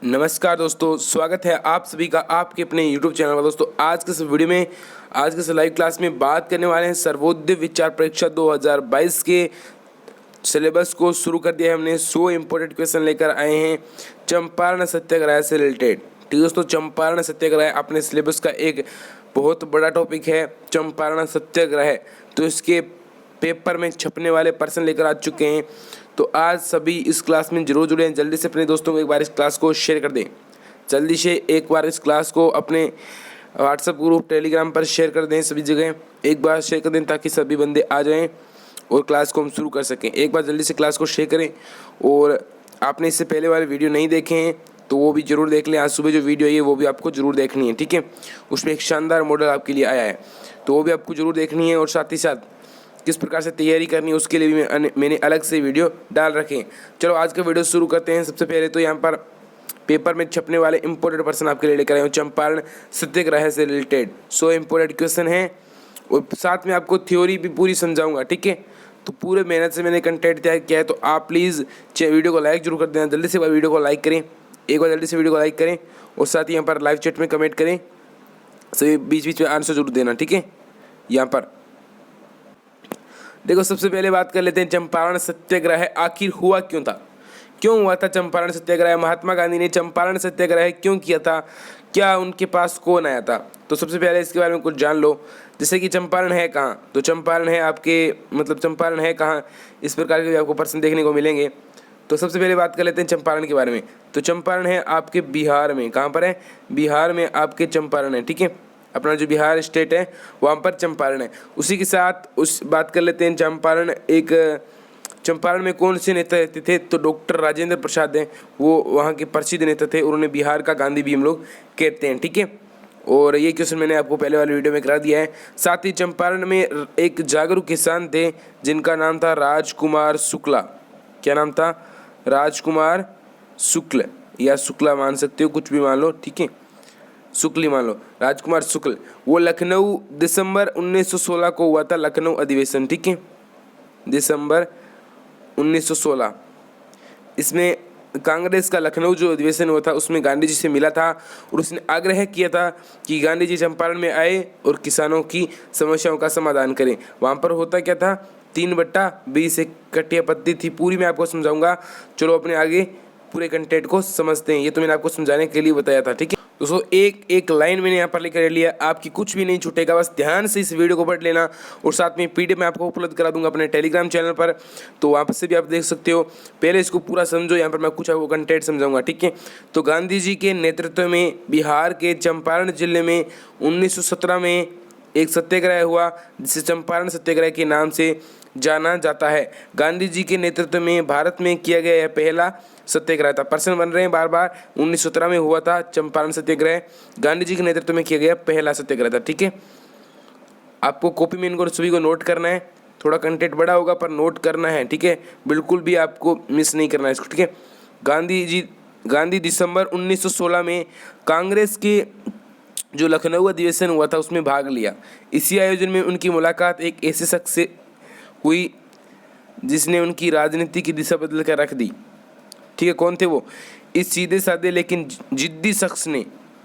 नमस्कार दोस्तों, स्वागत है आप सभी का आपके अपने YouTube चैनल पर। दोस्तों आज के इस वीडियो में, आज के इस लाइव क्लास में बात करने वाले हैं सर्वोदय विचार परीक्षा 2022 के सिलेबस को शुरू कर दिया है हमने। 100 इम्पोर्टेंट क्वेश्चन लेकर आए हैं चंपारण सत्याग्रह से रिलेटेड। ठीक है दोस्तों, चंपारण सत्याग्रह अपने सिलेबस का एक बहुत बड़ा टॉपिक है। चंपारण सत्याग्रह तो इसके पेपर में छपने वाले पर्सन लेकर आ चुके हैं। तो आज सभी इस क्लास में जरूर जुड़े हैं। जल्दी से अपने दोस्तों को एक बार इस क्लास को शेयर कर दें। जल्दी से एक बार इस क्लास को अपने व्हाट्सएप ग्रुप, टेलीग्राम पर शेयर कर दें। सभी जगह एक बार शेयर कर दें ताकि सभी बंदे आ जाएं और क्लास को हम शुरू कर सकें। एक बार जल्दी से क्लास को शेयर करें। और आपने इससे पहले वाले वीडियो नहीं देखे हैं तो वो भी जरूर देख लें। आज सुबह जो वीडियो आई है वो भी आपको जरूर देखनी है, ठीक है। उसमें एक शानदार मॉडल आपके लिए आया है तो वो भी आपको जरूर देखनी है। और साथ ही साथ किस प्रकार से तैयारी करनी है उसके लिए भी मैंने अलग से वीडियो डाल रखे हैं। चलो आज का वीडियो शुरू करते हैं। सबसे पहले तो यहाँ पर पेपर में छपने वाले इंपॉर्टेंट पर्सन आपके लिए लेकर आए हूँ। चंपारण सत्याग्रह से रिलेटेड 100 इंपॉर्टेंट क्वेश्चन हैं और साथ में आपको थ्योरी भी पूरी समझाऊंगा, ठीक है। तो पूरे मेहनत से मैंने कंटेंट तैयार किया है तो आप प्लीज़ वीडियो को लाइक जरूर कर देना। जल्दी से वीडियो को लाइक करें, एक बार जल्दी से वीडियो को लाइक करें और साथ ही यहाँ पर लाइव चैट में कमेंट करें। सभी बीच बीच में आंसर जरूर देना, ठीक है। यहाँ पर देखो, सबसे पहले बात कर लेते हैं चंपारण सत्याग्रह आखिर हुआ क्यों था, क्यों हुआ था चंपारण सत्याग्रह। महात्मा गांधी ने चंपारण सत्याग्रह क्यों किया था, क्या उनके पास कौन आया था। तो सबसे पहले इसके बारे में कुछ जान लो। जैसे कि चंपारण है कहाँ, तो चंपारण है आपके चंपारण है कहाँ, इस प्रकार के भी आपको प्रश्न देखने को मिलेंगे। तो सबसे पहले बात कर लेते हैं चंपारण के बारे में। तो चंपारण है आपके बिहार में। कहाँ पर है? बिहार में आपके चंपारण है, ठीक है। अपना जो बिहार स्टेट है वहाँ पर चंपारण है। उसी के साथ उस बात कर लेते हैं चंपारण में कौन से नेता रहते थे। तो डॉक्टर राजेंद्र प्रसाद हैं, वो वहाँ के प्रसिद्ध नेता थे। उन्होंने बिहार का गांधी भी हम लोग कहते हैं, ठीक है। और ये क्वेश्चन मैंने आपको पहले वाले वीडियो में करा दिया है। साथ ही चंपारण में एक जागरूक किसान थे जिनका नाम था राजकुमार शुक्ला। क्या नाम था? राजकुमार शुक्ल या शुक्ला मान सकते हो, कुछ भी मान लो, ठीक है। शुक्ल मान लो, राजकुमार शुक्ल। वो लखनऊ दिसंबर 1916 को हुआ था, लखनऊ अधिवेशन, ठीक है। दिसंबर 1916 इसमें कांग्रेस का लखनऊ जो अधिवेशन हुआ था उसमें गांधी जी से मिला था और उसने आग्रह किया था कि गांधी जी चंपारण में आए और किसानों की समस्याओं का समाधान करें। वहाँ पर होता क्या था, 3/20 एक कटिया पत्ती थी। पूरी मैं आपको समझाऊंगा। चलो अपने आगे पूरे कंटेंट को समझते हैं। ये तो मैंने आपको समझाने के लिए बताया था, ठीक है दोस्तों। एक एक लाइन मैंने यहाँ पर लिख लिया, आपकी कुछ भी नहीं छूटेगा। बस ध्यान से इस वीडियो को पढ़ लेना और साथ में PDF मैं आपको उपलब्ध करा दूंगा अपने टेलीग्राम चैनल पर, तो वहाँ से भी आप देख सकते हो। पहले इसको पूरा समझो, यहाँ पर मैं कुछ आपको कंटेंट समझाऊंगा, ठीक है। तो गांधी जी के नेतृत्व में बिहार के चंपारण जिले में 1917 में एक सत्याग्रह हुआ जिसे चंपारण सत्याग्रह के नाम से जाना जाता है। गांधी जी के नेतृत्व में भारत में किया गया यह पहला सत्याग्रह था। प्रश्न बन रहे हैं बार बार। 1917 में हुआ था चंपारण सत्याग्रह, गांधी जी के नेतृत्व में किया गया पहला सत्याग्रह था, ठीक है। आपको कॉपी में इनको सभी को नोट करना है। थोड़ा कंटेंट बड़ा होगा पर नोट करना है, ठीक है। बिल्कुल भी आपको मिस नहीं करना है इसको, ठीक है। गांधी दिसंबर 1916 में कांग्रेस के जो लखनऊ अधिवेशन हुआ था उसमें भाग लिया। इसी आयोजन में उनकी मुलाकात एक ऐसे शख्स से हुई जिसने उनकी राजनीति की दिशा बदल कर रख दी, ठीक है। कौन थे वो? इस सीधे साधे लेकिन जिद्दी शख्स ने,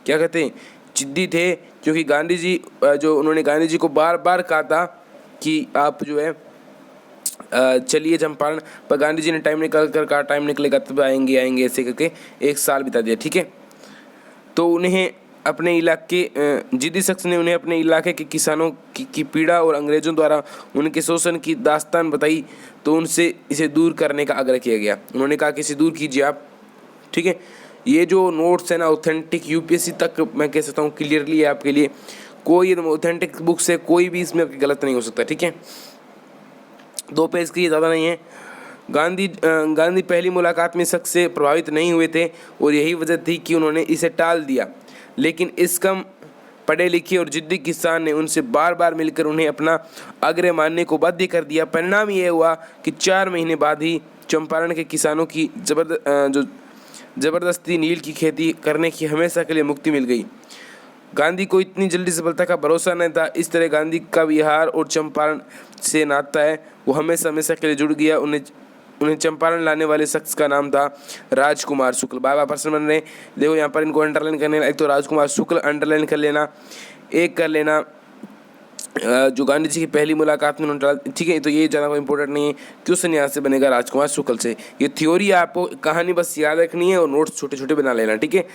क्या कहते हैं, जिद्दी थे, क्योंकि गांधी जी उन्होंने गांधी जी को बार बार कहा था कि आप जो है चलिए चंपारण, पर गांधी जी ने टाइम निकाल कर कहा टाइम निकलेगा तब आएंगे ऐसे करके 1 साल बिता दिया, ठीक है। तो उन्हें अपने इलाके जिद्दी शख्स ने उन्हें अपने इलाके के किसानों की पीड़ा और अंग्रेजों द्वारा उनके शोषण की दास्तान बताई, तो उनसे इसे दूर करने का आग्रह किया गया। उन्होंने कहा कि इसे दूर कीजिए आप, ठीक है। ये जो नोट्स है ना, ऑथेंटिक UPSC तक मैं कह सकता हूँ क्लियरली है आपके लिए। कोई ऑथेंटिक बुक्स है, कोई भी इसमें गलत नहीं हो सकता, ठीक है। 2 पेज की ज़्यादा नहीं है। गांधी पहली मुलाकात में शख्स से प्रभावित नहीं हुए थे और यही वजह थी कि उन्होंने इसे टाल दिया। लेकिन इस कम पढ़े लिखे और जिद्दी किसान ने उनसे बार बार मिलकर उन्हें अपना आग्रह मानने को बाध्य कर दिया। परिणाम यह हुआ कि 4 महीने बाद ही चंपारण के किसानों की जबरदस्ती नील की खेती करने की हमेशा के लिए मुक्ति मिल गई। गांधी को इतनी जल्दी सफलता का भरोसा नहीं था। इस तरह गांधी का बिहार और चंपारण से नाता है वो हमेशा हमेशा के लिए जुड़ गया। उन्हें उन्हें चंपारण लाने वाले शख्स का नाम था राजकुमार शुक्ल। बार बार प्रश्न बन रहे, देखो यहाँ पर इनको अंडरलाइन करने, एक तो राजकुमार शुक्ल अंडरलाइन कर लेना, एक कर लेना जो गांधी जी की पहली मुलाकात में उन्होंने डाला, ठीक है। तो ये ज़्यादा कोई इंपॉर्टेंट नहीं है, क्वेश्चन यहाँ से बनेगा राजकुमार शुक्ल से। ये थ्योरी आपको कहानी बस याद रखनी है और नोट्स छोटे छोटे बना लेना, ठीक है।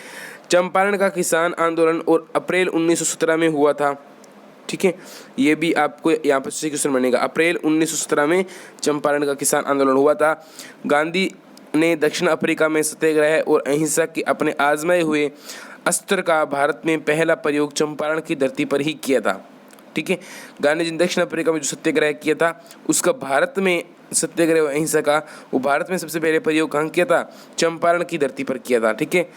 चंपारण का किसान आंदोलन और अप्रैल 1917 में हुआ था, ठीक है। ये भी आपको यहाँ पर से क्वेश्चन बनेगा। अप्रैल 1917 में चंपारण का किसान आंदोलन हुआ था। गांधी ने दक्षिण अफ्रीका में सत्याग्रह और अहिंसा के अपने आजमाए हुए अस्त्र का भारत में पहला प्रयोग चंपारण की धरती पर ही किया था, ठीक है। गांधी जी ने दक्षिण अफ्रीका में जो सत्याग्रह किया था उसका भारत में सत्याग्रह और अहिंसा का वो भारत में सबसे पहले प्रयोग कहाँ किया था? चंपारण की धरती पर किया था, ठीक है।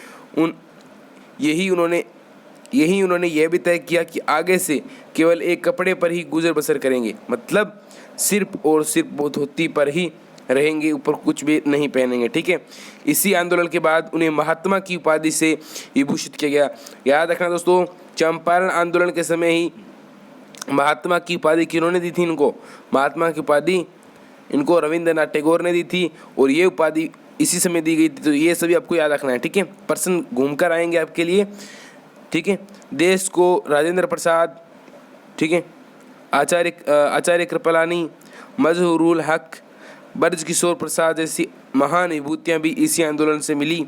यही उन्होंने यह भी तय किया कि आगे से केवल एक कपड़े पर ही गुजर बसर करेंगे, मतलब सिर्फ और सिर्फ धोती पर ही रहेंगे, ऊपर कुछ भी नहीं पहनेंगे, ठीक है। इसी आंदोलन के बाद उन्हें महात्मा की उपाधि से विभूषित किया गया। याद रखना दोस्तों, चंपारण आंदोलन के समय ही महात्मा की उपाधि किन्होंने दी थी इनको? महात्मा की उपाधि इनको रविंद्रनाथ टैगोर ने दी थी और ये उपाधि इसी समय दी गई थी। तो ये सभी आपको याद रखना है, ठीक है। प्रश्न घूमकर आएंगे आपके लिए, ठीक है। देश को राजेंद्र प्रसाद, ठीक है, आचार्य कृपलानी, मजहरूल हक, ब्रज किशोर प्रसाद जैसी महान विभूतियाँ भी इसी आंदोलन से मिली।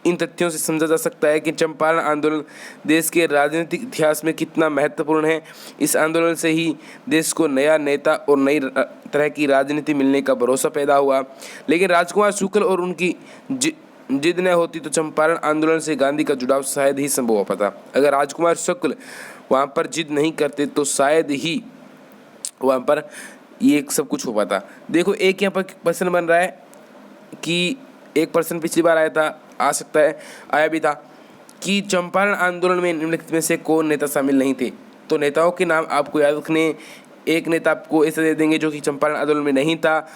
इन तथ्यों से समझा जा सकता है कि चंपारण आंदोलन देश के राजनीतिक इतिहास में कितना महत्वपूर्ण है। इस आंदोलन से ही देश को नया नेता और नई तरह की राजनीति मिलने का भरोसा पैदा हुआ। लेकिन राजकुमार शुक्ल और उनकी जिद न होती तो चंपारण आंदोलन से गांधी का जुड़ाव शायद ही संभव हो पाता। अगर राजकुमार शुक्ल वहाँ पर जिद नहीं करते तो शायद ही वहाँ पर ये सब कुछ हो पाता। देखो एक यहाँ पर प्रश्न बन रहा है कि एक प्रश्न पिछली बार आया था, आ सकता है आया भी था, कि चंपारण आंदोलन में निम्नलिखित में से कौन नेता शामिल नहीं थे। तो नेताओं के नाम आपको याद रखने। एक नेता आपको ऐसे दे देंगे जो कि चंपारण आंदोलन में नहीं था,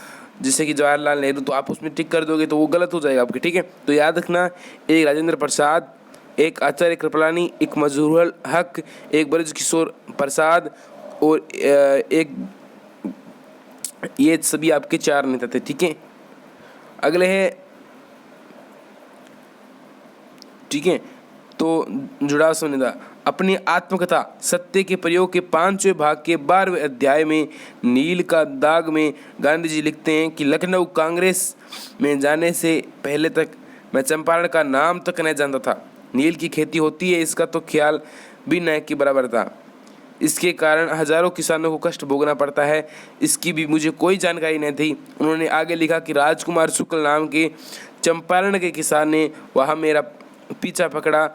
जैसे कि जवाहरलाल नेहरू, तो आप उसमें टिक कर दोगे तो वो गलत हो जाएगा आपके, ठीक है। तो याद रखना, एक राजेंद्र प्रसाद, एक आचार्य कृपलानी, एक मजहरूल हक, एक ब्रज किशोर प्रसाद और एक, ये सभी आपके 4 नेता थे, ठीक है। अगले है, ठीक है, तो जुड़ाव समझना। अपनी आत्मकथा सत्य के प्रयोग के 5वें भाग के 12वें अध्याय में नील का दाग में गांधी जी लिखते हैं कि लखनऊ कांग्रेस में जाने से पहले तक मैं चंपारण का नाम तक नहीं जानता था। नील की खेती होती है इसका तो ख्याल भी न के बराबर था। इसके कारण हजारों किसानों को कष्ट भोगना पड़ता है, इसकी भी मुझे कोई जानकारी नहीं थी। उन्होंने आगे लिखा कि राजकुमार शुक्ल नाम के चंपारण के किसान ने वहाँ मेरा पीछा पकड़ा।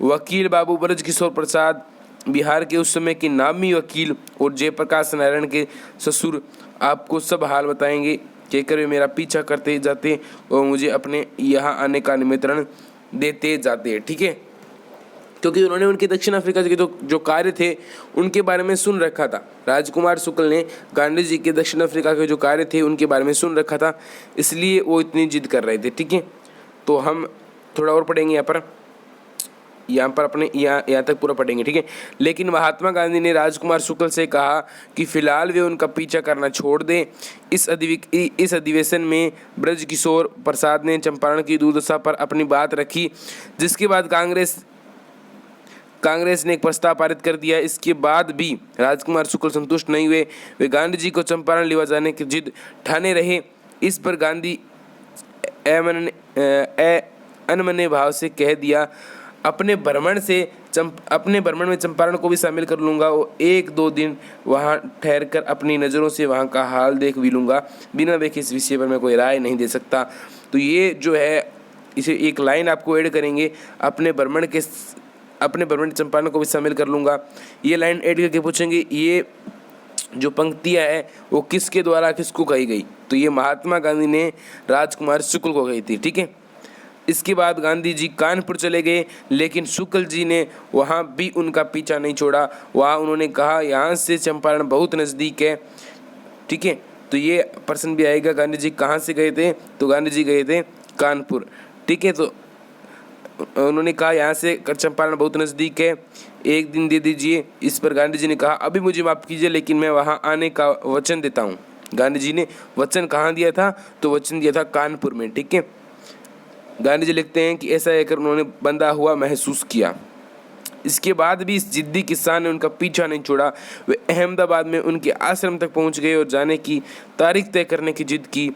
वकील बाबू ब्रज किशोर प्रसाद बिहार के उस समय के नामी वकील और जयप्रकाश नारायण के ससुर आपको सब हाल बताएंगे, कहकर वे मेरा पीछा करते जाते और मुझे अपने यहाँ आने का निमंत्रण देते जाते, ठीक है। क्योंकि उन्होंने उनके दक्षिण अफ्रीका के जो कार्य थे उनके बारे में सुन रखा था। राजकुमार शुक्ल ने गांधी जी के दक्षिण अफ्रीका के जो कार्य थे उनके बारे में सुन रखा था, इसलिए वो इतनी जिद कर रहे थे, ठीक है। तो हम थोड़ा और पढ़ेंगे यहाँ पर अपने यहाँ तक पूरा पढ़ेंगे, ठीक है। लेकिन महात्मा गांधी ने राजकुमार शुक्ल से कहा कि फिलहाल वे उनका पीछा करना छोड़ दें। इस अधिवेशन में ब्रज किशोर प्रसाद ने चंपारण की दुर्दशा पर अपनी बात रखी, जिसके बाद कांग्रेस ने एक प्रस्ताव पारित कर दिया। इसके बाद भी राजकुमार शुक्ल संतुष्ट नहीं हुए, वे गांधी जी को चंपारण ले जाने की जिद ठाने रहे। इस पर गांधी अनमने भाव से कह दिया, अपने भ्रमण में चंपारण को भी शामिल कर लूँगा और 1-2 दिन वहाँ ठहरकर अपनी नज़रों से वहाँ का हाल देख भी लूँगा। बिना देखे इस विषय पर मैं कोई राय नहीं दे सकता। तो ये जो है, इसे एक लाइन आपको ऐड करेंगे, अपने भ्रमण चंपारण को भी शामिल कर लूँगा। ये लाइन ऐड करके पूछेंगे ये जो पंक्तियाँ है वो किसके द्वारा किसको कही गई। तो ये महात्मा गांधी ने राजकुमार शुक्ल को कही थी, ठीक है। इसके बाद गांधी जी कानपुर चले गए, लेकिन शुक्ल जी ने वहाँ भी उनका पीछा नहीं छोड़ा। वहाँ उन्होंने कहा यहाँ से चंपारण बहुत नज़दीक है, ठीक है। तो ये प्रश्न भी आएगा, गांधी जी कहाँ से गए थे? तो गांधी जी गए थे कानपुर, ठीक है। तो उन्होंने कहा यहाँ से चंपारण बहुत नज़दीक है, 1 दिन दे दीजिए। इस पर गांधी जी ने कहा अभी मुझे माफ़ कीजिए, लेकिन मैं वहाँ आने का वचन देता हूँ। गांधी जी ने वचन कहाँ दिया था, तो वचन दिया था कानपुर में, ठीक है। गांधी जी लिखते हैं कि ऐसा कहकर उन्होंने बंधा हुआ महसूस किया। इसके बाद भी इस जिद्दी किसान ने उनका पीछा नहीं छोड़ा। वे अहमदाबाद में उनके आश्रम तक पहुंच गए और जाने की तारीख तय करने की जिद की।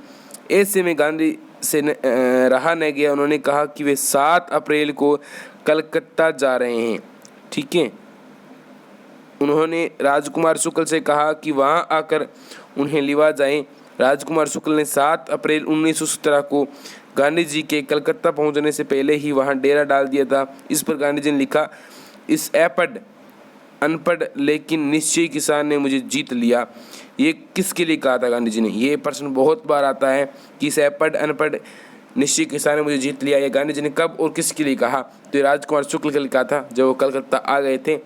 ऐसे में गांधी से रहा न गया। उन्होंने कहा कि वे 7 अप्रैल को कलकत्ता जा रहे हैं, ठीक है। उन्होंने राजकुमार शुक्ल से कहा कि वहां आकर उन्हें लिवा जाए। राजकुमार शुक्ल ने 7 अप्रैल 1917 को गांधी जी के कलकत्ता पहुंचने से पहले ही वहां डेरा डाल दिया था। इस पर गांधी जी ने लिखा, इस अनपढ़ लेकिन निश्चयी किसान ने मुझे जीत लिया। ये किसके लिए कहा था गांधी जी ने? ये प्रश्न बहुत बार आता है कि इस अनपढ़ निश्चयी किसान ने मुझे जीत लिया। ये गांधी जी ने कब और किसके लिए कहा? तो ये राजकुमार शुक्ल के लिए कहा था जब वो कलकत्ता आ गए थे,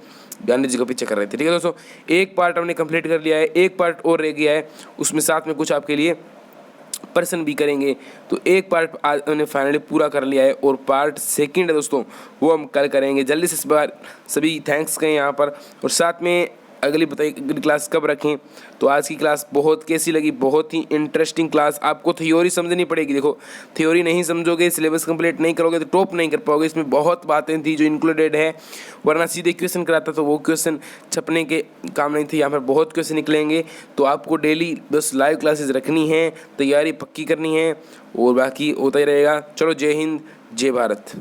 गांधी जी को पीछे कर रहे थे, ठीक है दोस्तों। एक पार्ट हमने कंप्लीट कर लिया है, एक पार्ट और रह गया है, उसमें साथ में कुछ आपके लिए प्रश्न भी करेंगे। तो एक पार्ट आज हमने फाइनली पूरा कर लिया है और पार्ट सेकंड है दोस्तों, वो हम कल करेंगे जल्दी से। इस बार सभी थैंक्स कहें यहाँ पर, और साथ में अगली क्लास कब रखें। तो आज की क्लास बहुत कैसी लगी? बहुत ही इंटरेस्टिंग क्लास। आपको थ्योरी समझनी पड़ेगी। देखो, थ्योरी नहीं समझोगे, सिलेबस कंप्लीट नहीं करोगे तो टॉप नहीं कर पाओगे। इसमें बहुत बातें थी जो इंक्लूडेड है, वरना सीधे क्वेश्चन कराता तो वो क्वेश्चन छपने के काम नहीं थे। यहाँ पर बहुत क्वेश्चन निकलेंगे, तो आपको डेली बस लाइव क्लासेस रखनी है, तैयारी पक्की करनी है, और बाकी होता ही रहेगा। चलो, जय हिंद, जय भारत।